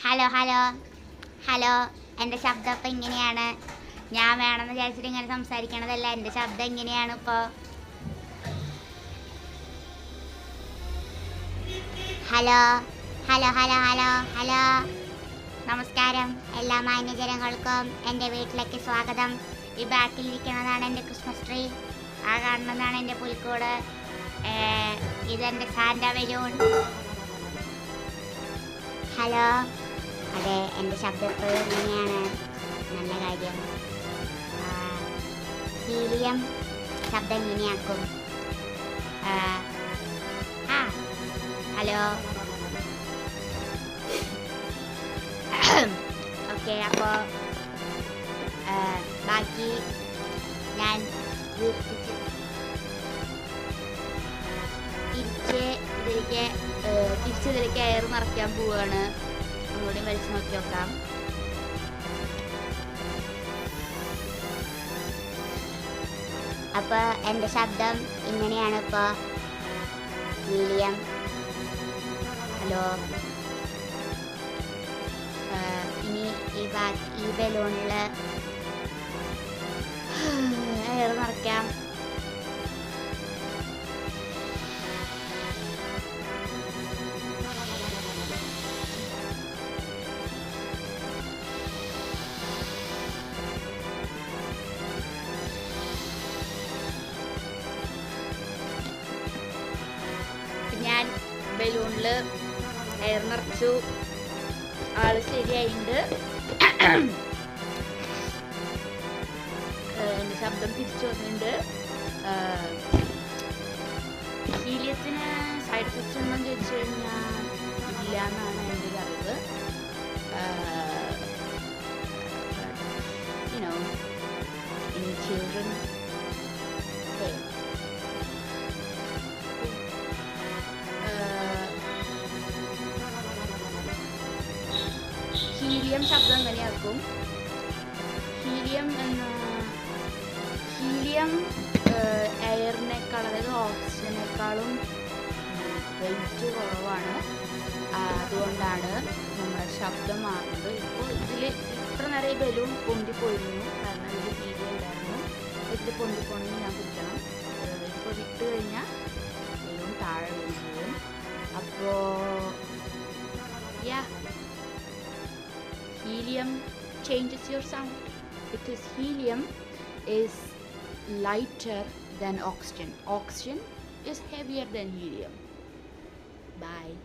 Hello hello hello. എൻ്റെ ശബ്ദം ഇപ്പം ഇങ്ങനെയാണ്. ഞാൻ വേണമെന്ന് വിചാരിച്ചിട്ട് ഇങ്ങനെ സംസാരിക്കണതല്ല. എൻ്റെ ശബ്ദം ഇങ്ങനെയാണ് ഇപ്പോൾ. Hello hello hello hello hello. നമസ്കാരം എല്ലാ മാന്യജനങ്ങൾക്കും എൻ്റെ വീട്ടിലേക്ക് സ്വാഗതം. ഈ ബാക്കിലിരിക്കുന്നതാണ് എൻ്റെ ക്രിസ്മസ് ട്രീ. ആ കാണുന്നതാണ് എൻ്റെ പുൽക്കൂട്. ഇതെൻ്റെ സാന്റ ബലൂൺ. ഹലോ. അതെ, എൻ്റെ ശബ്ദം എപ്പോഴും ഇങ്ങനെയാണ്. നല്ല കാര്യം. ഹീലിയം ശബ്ദം ഇങ്ങനെയാക്കും. ഹലോ. ഓക്കെ, അപ്പോൾ ബാക്കി ഞാൻ തിരിച്ചിതിലേക്ക് എയർ നിറയ്ക്കാൻ പോവുകയാണ്. ഒന്നുകൂടി വലിച്ചു നോക്കി നോക്കാം. അപ്പോൾ എൻ്റെ ശബ്ദം ഇങ്ങനെയാണ് ഇപ്പോൾ. ഹീലിയം. ഹലോ. ഇനി ഈ ബലൂണിൽ എയർ നിറയ്ക്കാം. ഞാൻ ബലൂണിൽ എയർ നിറച്ചു. ആള് ശരിയായിട്ടുണ്ട്. എൻ്റെ ശബ്ദം തിരിച്ചു വന്നിട്ടുണ്ട്. ഹീലിയത്തിന് സൈഡ് എഫക്ട്സ് ഒന്നും ചോദിച്ചു കഴിഞ്ഞാൽ ഇല്ല എന്നാണ് എൻ്റെ ഒരു അറിവ്. ഇനി ചിൽഡ്രൻ ഹീലിയം ശബ്ദം എങ്ങനെയാക്കും? ഹീലിയം എയറിനേക്കാൾ, അതായത് ഓക്സിജനേക്കാളും വെയിറ്റ് കുറവാണ്. അതുകൊണ്ടാണ് നമ്മുടെ ശബ്ദം മാറുന്നത്. ഇപ്പോൾ ഇതിൽ ഇത്ര നേരം ഈ ബലൂൺ പൊന്തിപ്പോയിരുന്നു. കാരണം ഇതിൽ ഹീലിയം ഉണ്ടായിരുന്നു. ഇതിൽ പൊന്തിപ്പോണെങ്കിൽ ഞാൻ പിടിക്കണം. ഇപ്പോൾ വിട്ട് കഴിഞ്ഞാൽ ബലൂൺ താഴെ വീണ് പോകും. അപ്പോൾ helium changes your sound because helium is lighter than oxygen. Oxygen is heavier than helium. Bye.